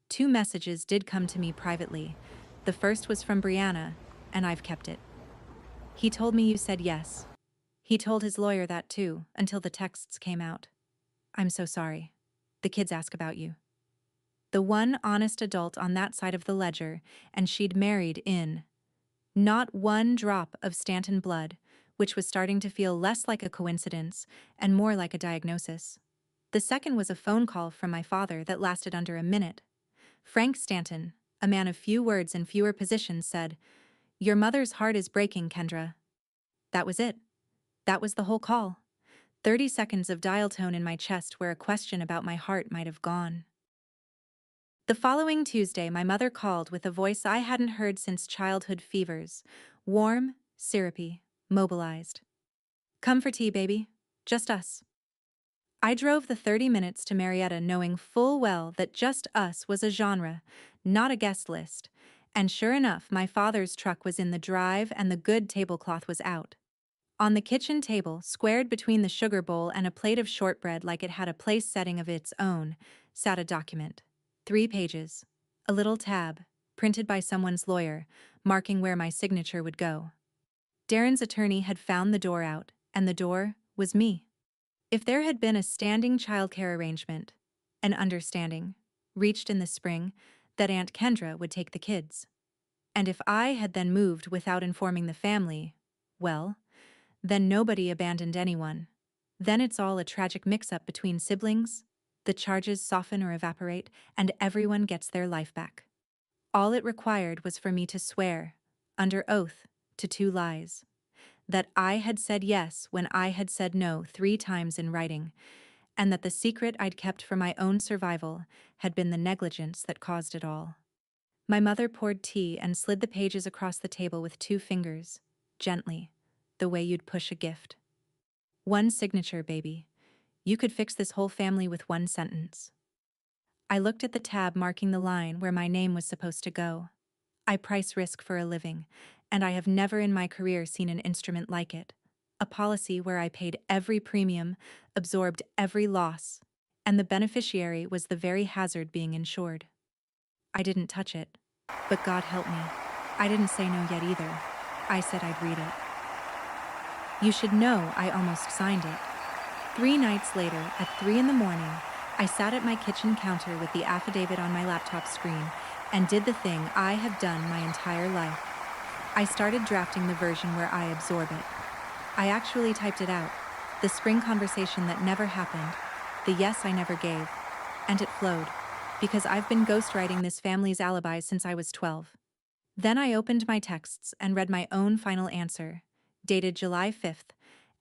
Speaker 1: 2 messages did come to me privately. The first was from Brianna, and I've kept it. He told me you said yes. He told his lawyer that too, until the texts came out. I'm so sorry. The kids ask about you. The one honest adult on that side of the ledger, and she'd married in. Not one drop of Stanton blood, which was starting to feel less like a coincidence and more like a diagnosis. The second was a phone call from my father that lasted under a minute. Frank Stanton, a man of few words and fewer positions, said, "Your mother's heart is breaking, Kendra." That was it. That was the whole call. 30 seconds of dial tone in my chest where a question about my heart might have gone. The following Tuesday, my mother called with a voice I hadn't heard since childhood fevers. Warm, syrupy, mobilized. "Come for tea, baby. Just us." I drove the 30 minutes to Marietta knowing full well that just us was a genre, not a guest list. And sure enough, my father's truck was in the drive and the good tablecloth was out. On the kitchen table, squared between the sugar bowl and a plate of shortbread like it had a place setting of its own, sat a document. 3 pages. A little tab, printed by someone's lawyer, marking where my signature would go. Darren's attorney had found the door out, and the door was me. If there had been a standing childcare arrangement, an understanding, reached in the spring, that Aunt Kendra would take the kids. And if I had then moved without informing the family, well, then nobody abandoned anyone. Then it's all a tragic mix-up between siblings, the charges soften or evaporate, and everyone gets their life back. All it required was for me to swear, under oath, to 2 lies. That I had said yes when I had said no 3 times in writing, and that the secret I'd kept for my own survival had been the negligence that caused it all. My mother poured tea and slid the pages across the table with 2 fingers, gently, the way you'd push a gift. "One signature, baby. You could fix this whole family with 1 sentence." I looked at the tab marking the line where my name was supposed to go. I price risk for a living, and I have never in my career seen an instrument like it. A policy where I paid every premium, absorbed every loss, and the beneficiary was the very hazard being insured. I didn't touch it, but God help me, I didn't say no yet either. I said I'd read it. You should know I almost signed it. 3 nights later, at 3 in the morning, I sat at my kitchen counter with the affidavit on my laptop screen and did the thing I have done my entire life. I started drafting the version where I absorb it. I actually typed it out, the spring conversation that never happened, the yes I never gave, and it flowed, because I've been ghostwriting this family's alibis since I was 12. Then I opened my texts and read my own final answer, dated July 5th,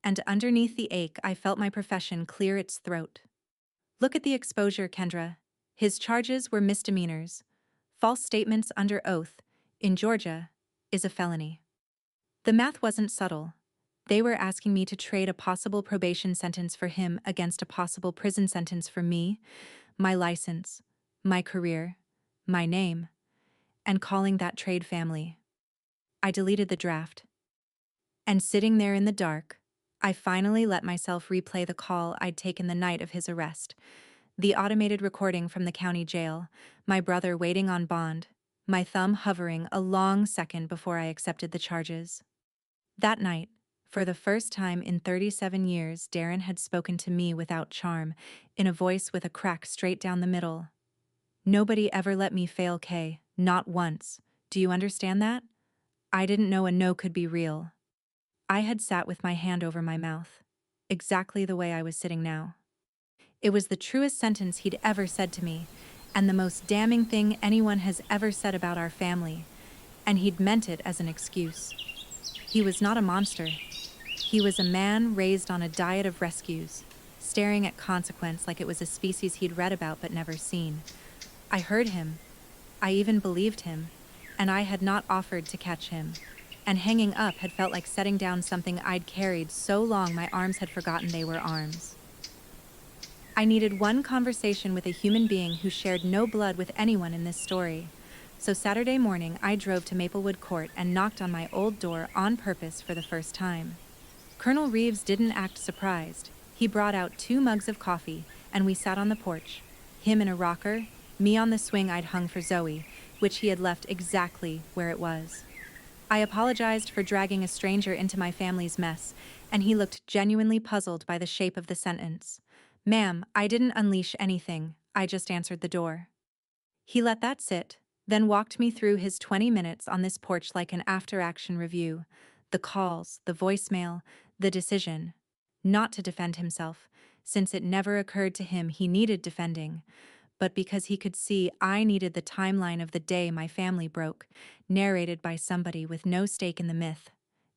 Speaker 1: and underneath the ache I felt my profession clear its throat. Look at the exposure, Kendra. His charges were misdemeanors. False statements under oath, in Georgia, is a felony. The math wasn't subtle. They were asking me to trade a possible probation sentence for him against a possible prison sentence for me, my license, my career, my name, and calling that trade family. I deleted the draft. And sitting there in the dark, I finally let myself replay the call I'd taken the night of his arrest. The automated recording from the county jail, my brother waiting on bond, my thumb hovering a long second before I accepted the charges. That night, for the first time in 37 years, Darren had spoken to me without charm, in a voice with a crack straight down the middle. Nobody ever let me fail, Kay, not once. Do you understand that? I didn't know a no could be real. I had sat with my hand over my mouth, exactly the way I was sitting now. It was the truest sentence he'd ever said to me, and the most damning thing anyone has ever said about our family, and he'd meant it as an excuse. He was not a monster. He was a man raised on a diet of rescues, staring at consequence like it was a species he'd read about but never seen. I heard him. I even believed him, and I had not offered to catch him. And hanging up had felt like setting down something I'd carried so long my arms had forgotten they were arms. I needed one conversation with a human being who shared no blood with anyone in this story. So Saturday morning I drove to Maplewood Court and knocked on my old door on purpose for the first time. Colonel Reeves didn't act surprised. He brought out 2 mugs of coffee, and we sat on the porch, him in a rocker, me on the swing I'd hung for Zoe, which he had left exactly where it was. I apologized for dragging a stranger into my family's mess, and he looked genuinely puzzled by the shape of the sentence. "Ma'am, I didn't unleash anything, I just answered the door." He let that sit, then walked me through his 20 minutes on this porch like an after-action review. The calls, the voicemail, the decision. Not to defend himself, since it never occurred to him he needed defending, but because he could see I needed the timeline of the day my family broke, narrated by somebody with no stake in the myth.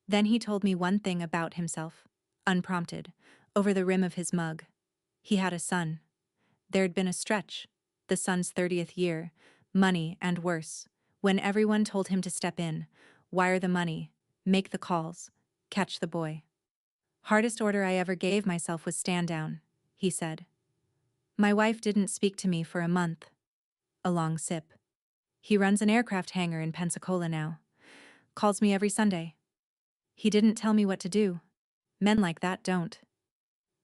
Speaker 1: Then he told me one thing about himself, unprompted, over the rim of his mug. He had a son. There'd been a stretch, the son's 30th year, money and worse, when everyone told him to step in, wire the money, make the calls, catch the boy. "Hardest order I ever gave myself was stand down," he said. "My wife didn't speak to me for a month." A long sip. "He runs an aircraft hangar in Pensacola now. Calls me every Sunday. He didn't tell me what to do. Men like that don't."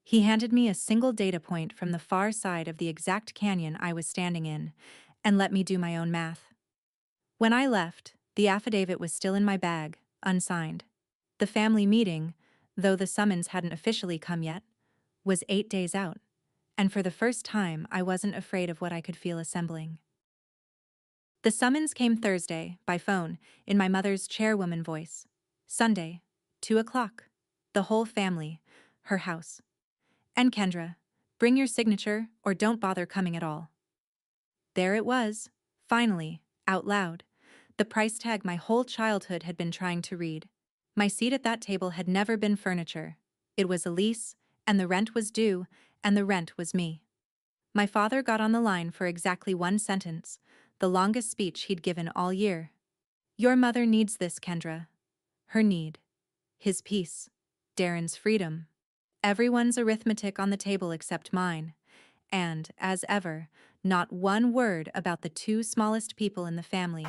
Speaker 1: He handed me a single data point from the far side of the exact canyon I was standing in, and let me do my own math. When I left, the affidavit was still in my bag, unsigned. The family meeting, though the summons hadn't officially come yet, was 8 days out, and for the first time I wasn't afraid of what I could feel assembling. The summons came Thursday, by phone, in my mother's chairwoman voice. Sunday, 2 o'clock. The whole family, her house. "And Kendra, bring your signature or don't bother coming at all." There it was, finally, out loud. The price tag my whole childhood had been trying to read. My seat at that table had never been furniture. It was a lease, and the rent was due, and the rent was me. My father got on the line for exactly one sentence, the longest speech he'd given all year. "Your mother needs this, Kendra." Her need. His peace. Darren's freedom. Everyone's arithmetic on the table except mine. And, as ever, not one word about the two smallest people in the family,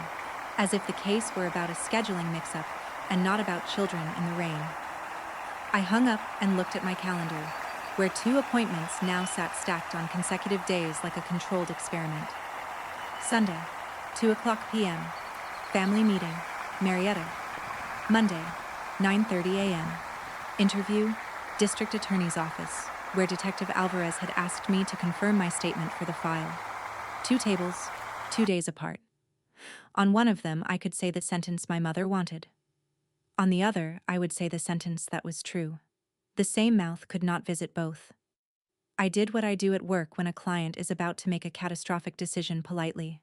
Speaker 1: as if the case were about a scheduling mix-up and not about children in the rain. I hung up and looked at my calendar, where 2 appointments now sat stacked on consecutive days like a controlled experiment. Sunday, 2 o'clock p.m., family meeting, Marietta. Monday, 9:30 a.m., interview, District Attorney's Office, where Detective Alvarez had asked me to confirm my statement for the file. 2 tables, 2 days apart. On one of them, I could say the sentence my mother wanted. On the other, I would say the sentence that was true. The same mouth could not visit both. I did what I do at work when a client is about to make a catastrophic decision politely.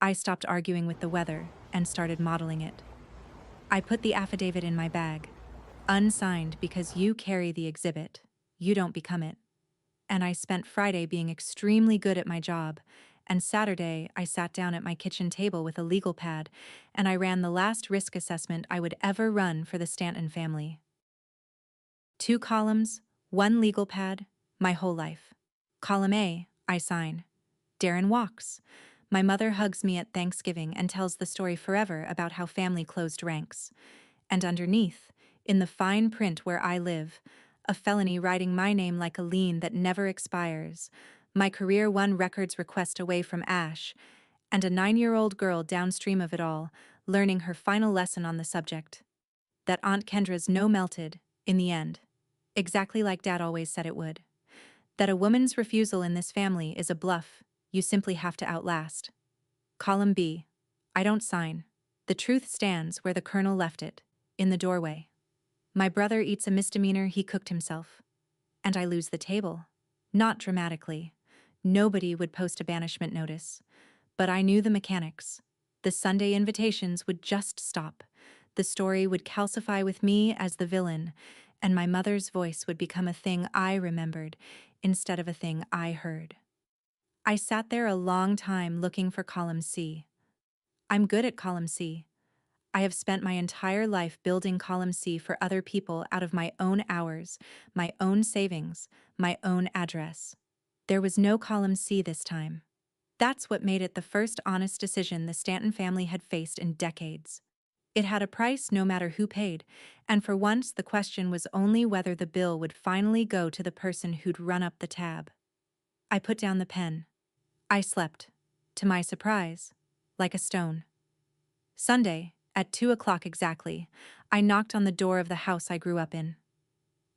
Speaker 1: I stopped arguing with the weather and started modeling it. I put the affidavit in my bag. Unsigned because you carry the exhibit. You don't become it. And I spent Friday being extremely good at my job, and Saturday I sat down at my kitchen table with a legal pad, and I ran the last risk assessment I would ever run for the Stanton family. 2 columns, 1 legal pad, my whole life. Column A, I sign. Darren walks. My mother hugs me at Thanksgiving and tells the story forever about how family closed ranks. And underneath, in the fine print where I live, a felony writing my name like a lien that never expires, my career 1 records request away from Ash, and a 9-year-old girl downstream of it all, learning her final lesson on the subject. That Aunt Kendra's no melted, in the end. Exactly like Dad always said it would. That a woman's refusal in this family is a bluff you simply have to outlast. Column B. I don't sign. The truth stands where the Colonel left it, in the doorway. My brother eats a misdemeanor he cooked himself. And I lose the table. Not dramatically. Nobody would post a banishment notice. But I knew the mechanics. The Sunday invitations would just stop. The story would calcify with me as the villain, and my mother's voice would become a thing I remembered instead of a thing I heard. I sat there a long time looking for column C. I'm good at column C. I have spent my entire life building column C for other people out of my own hours, my own savings, my own address. There was no column C this time. That's what made it the first honest decision the Stanton family had faced in decades. It had a price no matter who paid, and for once the question was only whether the bill would finally go to the person who'd run up the tab. I put down the pen. I slept, to my surprise, like a stone. Sunday, At 2 o'clock exactly, I knocked on the door of the house I grew up in.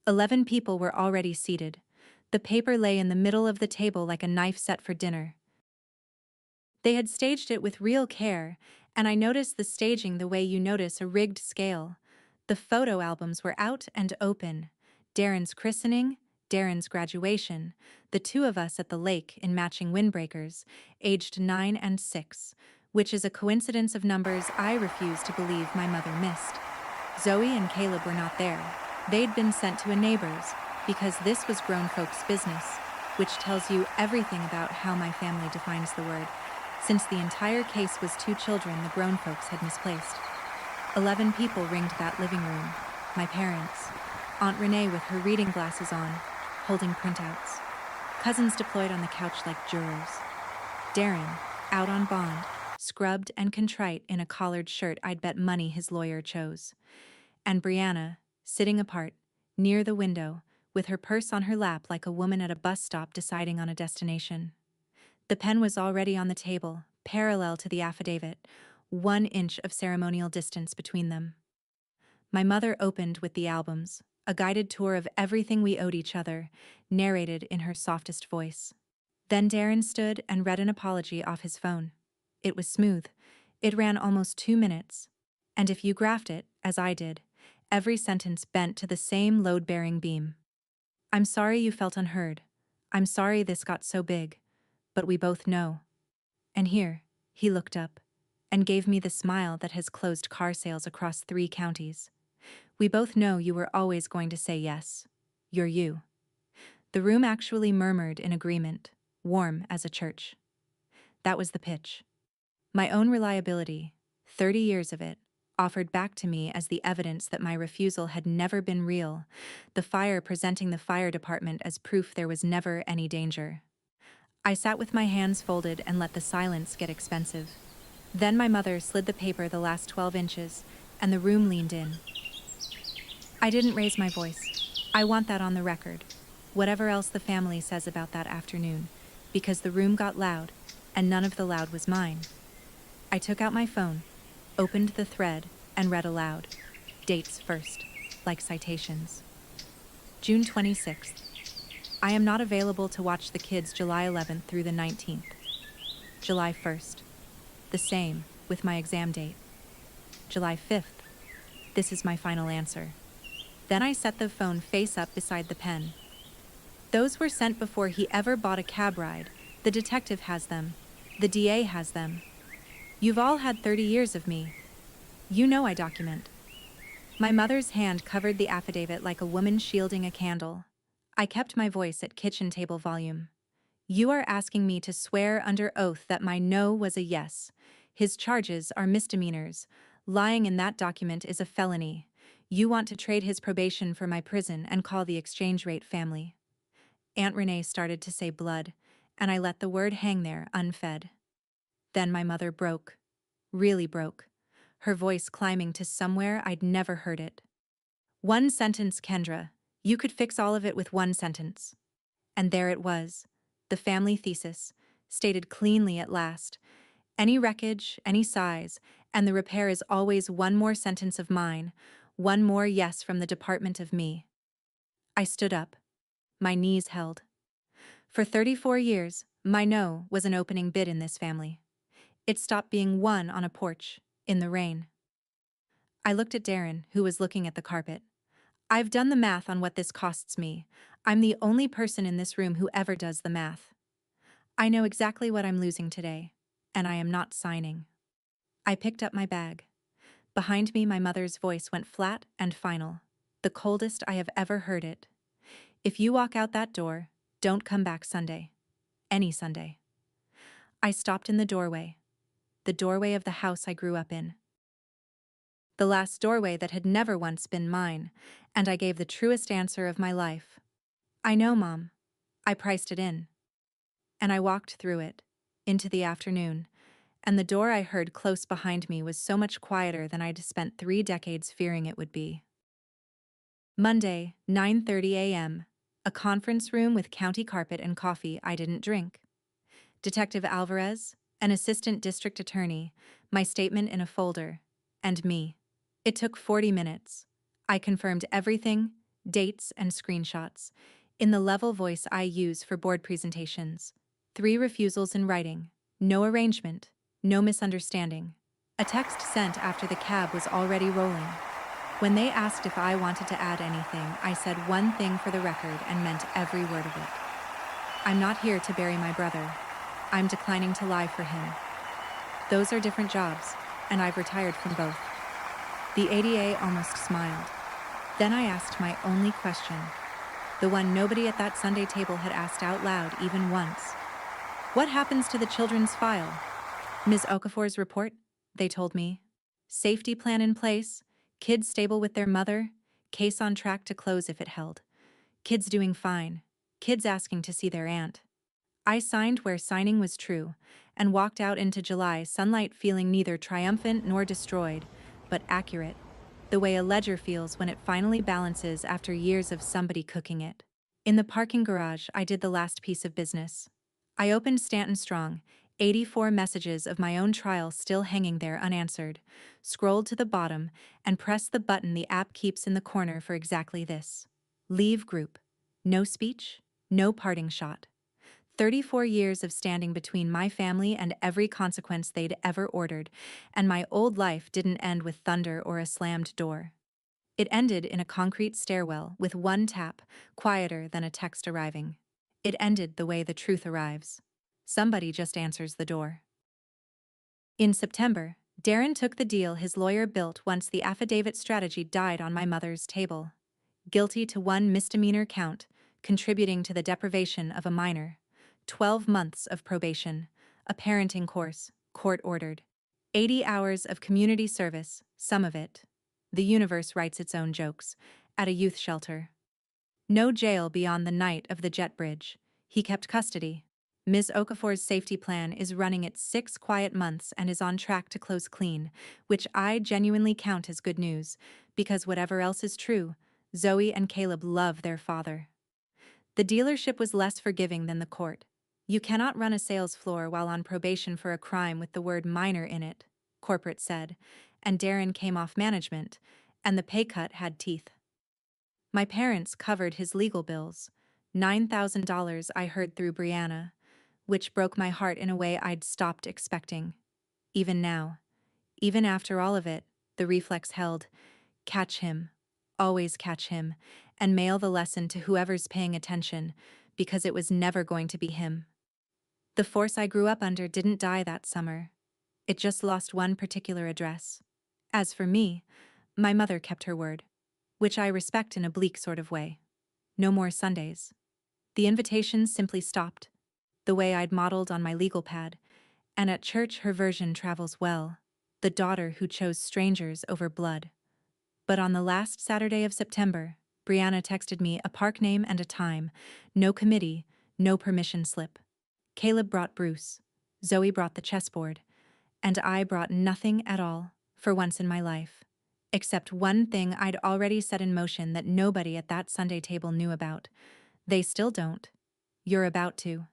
Speaker 1: 11 people were already seated. The paper lay in the middle of the table like a knife set for dinner. They had staged it with real care, and I noticed the staging the way you notice a rigged scale. The photo albums were out and open. Darren's christening, Darren's graduation, the two of us at the lake in matching windbreakers, aged 9 and 6, which is a coincidence of numbers I refuse to believe my mother missed. Zoe and Caleb were not there. They'd been sent to a neighbor's, because this was grown folks' business, which tells you everything about how my family defines the word. Since the entire case was 2 children the grown folks had misplaced. 11 people ringed that living room. My parents. Aunt Renee with her reading glasses on, holding printouts. Cousins deployed on the couch like jurors. Darren, out on bond, scrubbed and contrite in a collared shirt I'd bet money his lawyer chose. And Brianna, sitting apart, near the window, with her purse on her lap like a woman at a bus stop deciding on a destination. The pen was already on the table, parallel to the affidavit, 1 inch of ceremonial distance between them. My mother opened with the albums, a guided tour of everything we owed each other, narrated in her softest voice. Then Darren stood and read an apology off his phone. It was smooth. It ran almost 2 minutes. And if you graphed it, as I did, every sentence bent to the same load-bearing beam. I'm sorry you felt unheard. I'm sorry this got so big. But we both know. And here, he looked up, and gave me the smile that has closed car sales across 3 counties. We both know you were always going to say yes. You're you. The room actually murmured in agreement, warm as a church. That was the pitch. My own reliability, 30 years of it, offered back to me as the evidence that my refusal had never been real, the fire presenting the fire department as proof there was never any danger. I sat with my hands folded and let the silence get expensive. Then my mother slid the paper the last 12 inches, and the room leaned in. I didn't raise my voice. I want that on the record, whatever else the family says about that afternoon, because the room got loud, and none of the loud was mine. I took out my phone, opened the thread, and read aloud. Dates first, like citations. June 26th. I am not available to watch the kids July 11th through the 19th. July 1st. The same, with my exam date. July 5th. This is my final answer. Then I set the phone face up beside the pen. Those were sent before he ever bought a cab ride. The detective has them. The DA has them. You've all had 30 years of me. You know I document. My mother's hand covered the affidavit like a woman shielding a candle. I kept my voice at kitchen table volume. You are asking me to swear under oath that my no was a yes. His charges are misdemeanors. Lying in that document is a felony. You want to trade his probation for my prison and call the exchange rate family. Aunt Renee started to say blood, and I let the word hang there unfed. Then my mother broke. Really broke. Her voice climbing to somewhere I'd never heard it. 1 sentence, Kendra. You could fix all of it with 1 sentence. And there it was. The family thesis, stated cleanly at last. Any wreckage, any size, and the repair is always 1 more sentence of mine, 1 more yes from the department of me. I stood up. My knees held. For 34 years, my no was an opening bid in this family. It stopped being won on a porch, in the rain. I looked at Darren, who was looking at the carpet. I've done the math on what this costs me. I'm the only person in this room who ever does the math. I know exactly what I'm losing today, and I am not signing. I picked up my bag. Behind me, my mother's voice went flat and final, the coldest I have ever heard it. If you walk out that door, don't come back Sunday. Any Sunday. I stopped in the doorway of the house I grew up in. The last doorway that had never once been mine, and I gave the truest answer of my life. I know, Mom. I priced it in. And I walked through it, into the afternoon, and the door I heard close behind me was so much quieter than I'd spent 3 decades fearing it would be. Monday, 9:30 a.m., a conference room with county carpet and coffee I didn't drink. Detective Alvarez, an assistant district attorney, my statement in a folder, and me. It took 40 minutes. I confirmed everything, dates and screenshots, in the level voice I use for board presentations. 3 refusals in writing. No arrangement. No misunderstanding. A text sent after the cab was already rolling. When they asked if I wanted to add anything, I said one thing for the record and meant every word of it. I'm not here to bury my brother. I'm declining to lie for him. Those are different jobs, and I've retired from both. The ADA almost smiled. Then I asked my only question, the one nobody at that Sunday table had asked out loud even once. What happens to the children's file? Ms. Okafor's report, they told me. Safety plan in place, kids stable with their mother, case on track to close if it held. Kids doing fine, kids asking to see their aunt. I signed where signing was true, and walked out into July sunlight feeling neither triumphant nor destroyed, but accurate, the way a ledger feels when it finally balances after years of somebody cooking it. In the parking garage, I did the last piece of business. I opened Stanton Strong, 84 messages of my own trial still hanging there unanswered, scrolled to the bottom, and pressed the button the app keeps in the corner for exactly this. Leave group. No speech, no parting shot. 34 years of standing between my family and every consequence they'd ever ordered, and my old life didn't end with thunder or a slammed door. It ended in a concrete stairwell with one tap, quieter than a text arriving. It ended the way the truth arrives. Somebody just answers the door. In September, Darren took the deal his lawyer built once the affidavit strategy died on my mother's table. Guilty to 1 misdemeanor count, contributing to the deprivation of a minor. 12 months of probation, a parenting course, court-ordered. 80 hours of community service, some of it. The universe writes its own jokes, at a youth shelter. No jail beyond the night of the jet bridge. He kept custody. Ms. Okafor's safety plan is running its 6 quiet months and is on track to close clean, which I genuinely count as good news, because whatever else is true, Zoe and Caleb love their father. The dealership was less forgiving than the court. You cannot run a sales floor while on probation for a crime with the word minor in it, corporate said, and Darren came off management, and the pay cut had teeth. My parents covered his legal bills, $9,000 I heard through Brianna, which broke my heart in a way I'd stopped expecting. Even now, even after all of it, the reflex held, catch him, always catch him, and mail the lesson to whoever's paying attention, because it was never going to be him. The force I grew up under didn't die that summer. It just lost one particular address. As for me, my mother kept her word, which I respect in a bleak sort of way. No more Sundays. The invitations simply stopped, the way I'd modeled on my legal pad, and at church her version travels well, the daughter who chose strangers over blood. But on the last Saturday of September, Brianna texted me a park name and a time, no committee, no permission slip. Caleb brought Bruce, Zoe brought the chessboard, and I brought nothing at all, for once in my life, except one thing I'd already set in motion that nobody at that Sunday table knew about. They still don't. You're about to.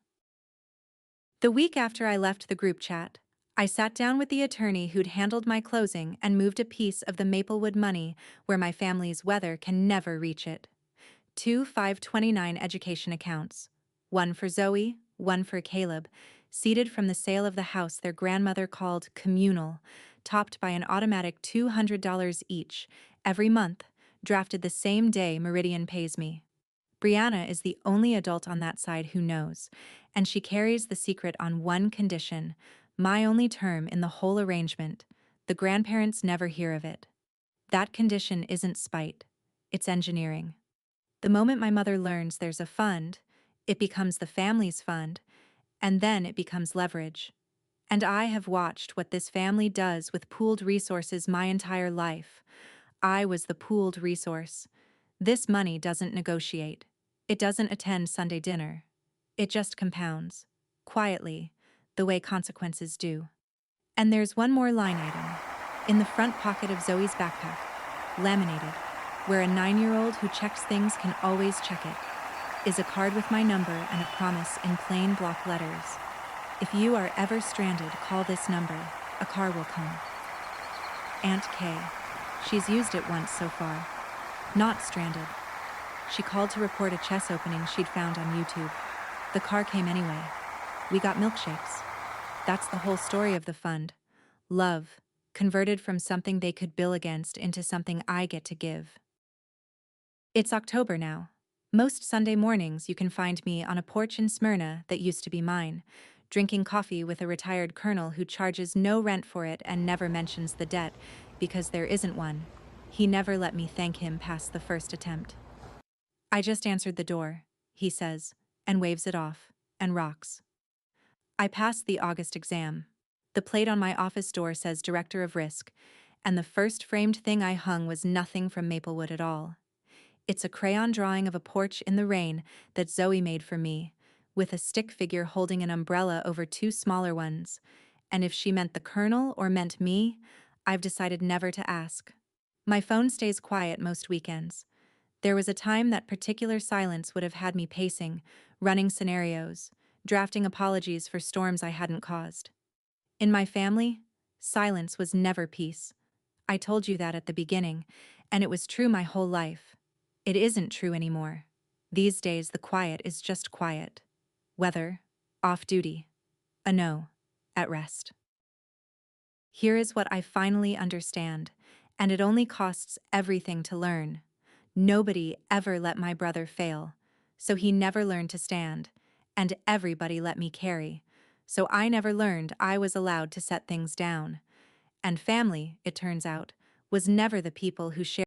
Speaker 1: The week after I left the group chat, I sat down with the attorney who'd handled my closing and moved a piece of the Maplewood money where my family's weather can never reach it. 2 529 education accounts. One for Zoe, one for Caleb, seeded from the sale of the house their grandmother called communal, topped by an automatic $200 each, every month, drafted the same day Meridian pays me. Brianna is the only adult on that side who knows, and she carries the secret on one condition, my only term in the whole arrangement. The grandparents never hear of it. That condition isn't spite, it's engineering. The moment my mother learns there's a fund, it becomes the family's fund, and then it becomes leverage. And I have watched what this family does with pooled resources my entire life. I was the pooled resource. This money doesn't negotiate. It doesn't attend Sunday dinner. It just compounds, quietly, the way consequences do. And there's one more line item, in the front pocket of Zoe's backpack, laminated, where a 9-year-old who checks things can always check it, is a card with my number and a promise in plain block letters. If you are ever stranded, call this number. A car will come. Aunt Kay. She's used it once so far. Not stranded. She called to report a chess opening she'd found on YouTube. The car came anyway. We got milkshakes. That's the whole story of the fund. Love, converted from something they could bill against into something I get to give. It's October now. Most Sunday mornings you can find me on a porch in Smyrna that used to be mine, drinking coffee with a retired colonel who charges no rent for it and never mentions the debt, because there isn't one. He never let me thank him past the first attempt. I just answered the door, he says, and waves it off, and rocks. I passed the August exam. The plate on my office door says Director of Risk, and the first framed thing I hung was nothing from Maplewood at all. It's a crayon drawing of a porch in the rain that Zoe made for me, with a stick figure holding an umbrella over two smaller ones, and if she meant the colonel or meant me, I've decided never to ask. My phone stays quiet most weekends. There was a time that particular silence would have had me pacing, running scenarios, drafting apologies for storms I hadn't caused. In my family, silence was never peace. I told you that at the beginning, and it was true my whole life. It isn't true anymore. These days the quiet is just quiet. Weather, off duty. A no, at rest. Here is what I finally understand, and it only costs everything to learn. Nobody ever let my brother fail, so he never learned to stand, and everybody let me carry, so I never learned I was allowed to set things down. And family, it turns out, was never the people who shared